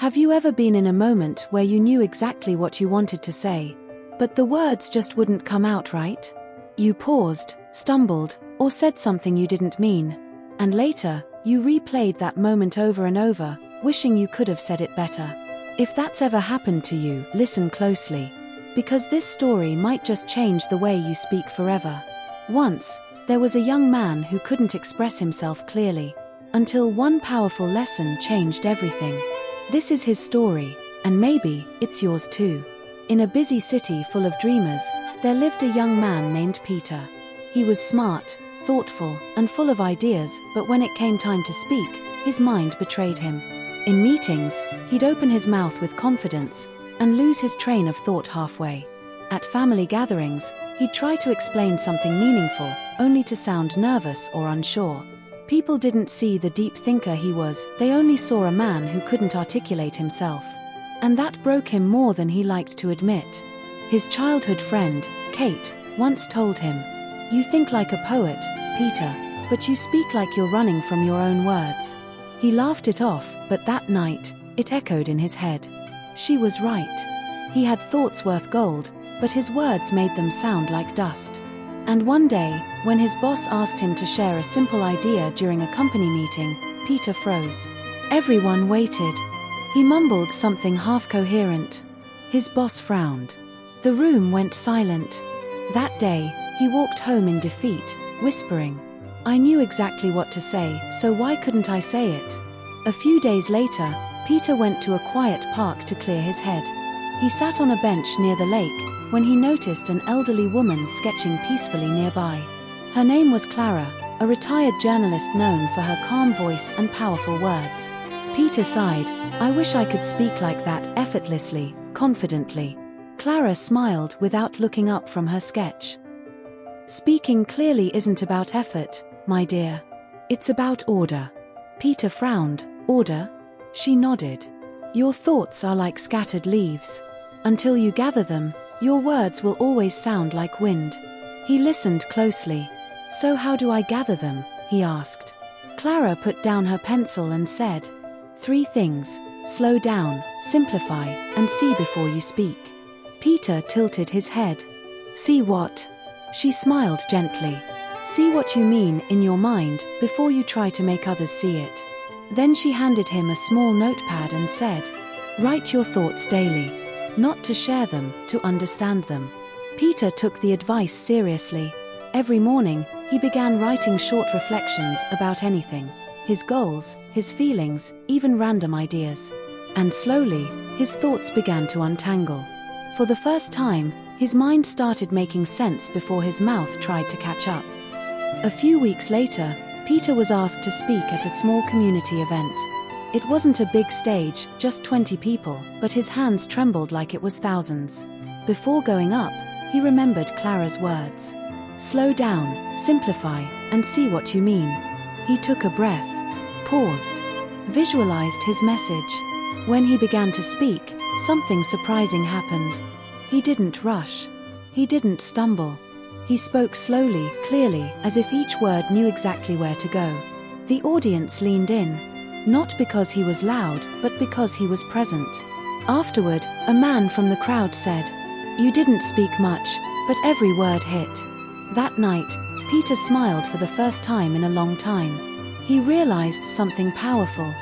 Have you ever been in a moment where you knew exactly what you wanted to say, but the words just wouldn't come out right? You paused, stumbled, or said something you didn't mean, and later, you replayed that moment over and over, wishing you could have said it better. If that's ever happened to you, listen closely, because this story might just change the way you speak forever. Once, there was a young man who couldn't express himself clearly, until one powerful lesson changed everything. This is his story, and maybe it's yours too. In a busy city full of dreamers, there lived a young man named Peter. He was smart, thoughtful, and full of ideas, but when it came time to speak, his mind betrayed him. In meetings, he'd open his mouth with confidence and lose his train of thought halfway. At family gatherings, he'd try to explain something meaningful, only to sound nervous or unsure. People didn't see the deep thinker he was, they only saw a man who couldn't articulate himself. And that broke him more than he liked to admit. His childhood friend, Kate, once told him, "You think like a poet, Peter, but you speak like you're running from your own words." He laughed it off, but that night, it echoed in his head. She was right. He had thoughts worth gold, but his words made them sound like dust. And one day, when his boss asked him to share a simple idea during a company meeting, Peter froze. Everyone waited. He mumbled something half-coherent. His boss frowned. The room went silent. That day, he walked home in defeat, whispering, "I knew exactly what to say, so why couldn't I say it?" A few days later, Peter went to a quiet park to clear his head. He sat on a bench near the lake, when he noticed an elderly woman sketching peacefully nearby. Her name was Clara, a retired journalist known for her calm voice and powerful words. Peter sighed, "I wish I could speak like that, effortlessly, confidently." Clara smiled without looking up from her sketch. "Speaking clearly isn't about effort, my dear. It's about order." Peter frowned. "Order?" She nodded. "Your thoughts are like scattered leaves. Until you gather them, your words will always sound like wind." He listened closely. "So how do I gather them?" he asked. Clara put down her pencil and said, "3 things: slow down, simplify, and see before you speak." Peter tilted his head. "See what?" She smiled gently. "See what you mean in your mind before you try to make others see it." Then she handed him a small notepad and said, "Write your thoughts daily. Not to share them, to understand them." Peter took the advice seriously. Every morning, he began writing short reflections about anything: his goals, his feelings, even random ideas. And slowly, his thoughts began to untangle. For the first time, his mind started making sense before his mouth tried to catch up. A few weeks later, Peter was asked to speak at a small community event. It wasn't a big stage, just 20 people, but his hands trembled like it was thousands. Before going up, he remembered Clara's words. "Slow down, simplify, and see what you mean." He took a breath, paused, visualized his message. When he began to speak, something surprising happened. He didn't rush. He didn't stumble. He spoke slowly, clearly, as if each word knew exactly where to go. The audience leaned in. Not because he was loud, but because he was present. Afterward, a man from the crowd said, "You didn't speak much, but every word hit." That night, Peter smiled for the first time in a long time. He realized something powerful.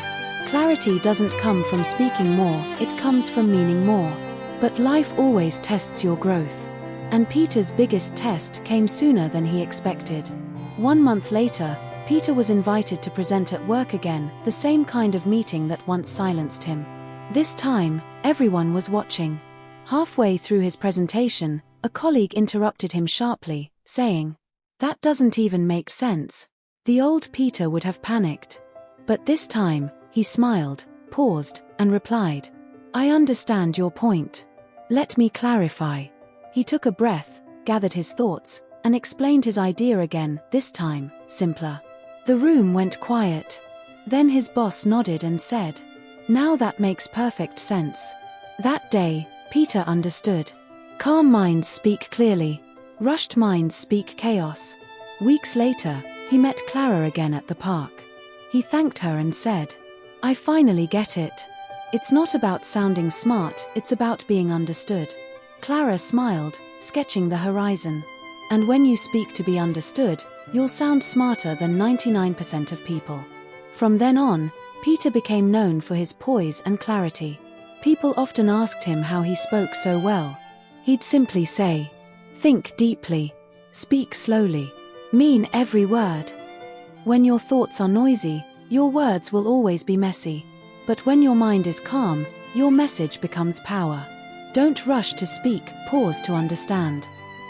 Clarity doesn't come from speaking more, it comes from meaning more. But life always tests your growth. And Peter's biggest test came sooner than he expected. 1 month later, Peter was invited to present at work again, the same kind of meeting that once silenced him. This time, everyone was watching. Halfway through his presentation, a colleague interrupted him sharply, saying, "That doesn't even make sense." The old Peter would have panicked. But this time, he smiled, paused, and replied, "I understand your point. Let me clarify." He took a breath, gathered his thoughts, and explained his idea again, this time, simpler. The room went quiet. Then his boss nodded and said, "Now that makes perfect sense." That day, Peter understood. Calm minds speak clearly. Rushed minds speak chaos. Weeks later, he met Clara again at the park. He thanked her and said, "I finally get it. It's not about sounding smart, it's about being understood. Clara smiled, sketching the horizon. And when you speak to be understood, you'll sound smarter than 99% of people. From then on, Peter became known for his poise and clarity. People often asked him how he spoke so well. He'd simply say, "Think deeply. Speak slowly. Mean every word." When your thoughts are noisy, your words will always be messy. But when your mind is calm, your message becomes power. Don't rush to speak, pause to understand.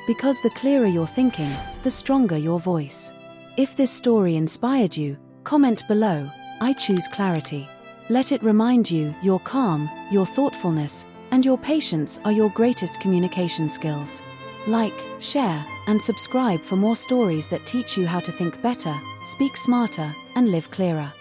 Because the clearer you're thinking, the stronger your voice. If this story inspired you, comment below, "I choose clarity." Let it remind you your calm, your thoughtfulness, and your patience are your greatest communication skills. Like, share, and subscribe for more stories that teach you how to think better, speak smarter, and live clearer.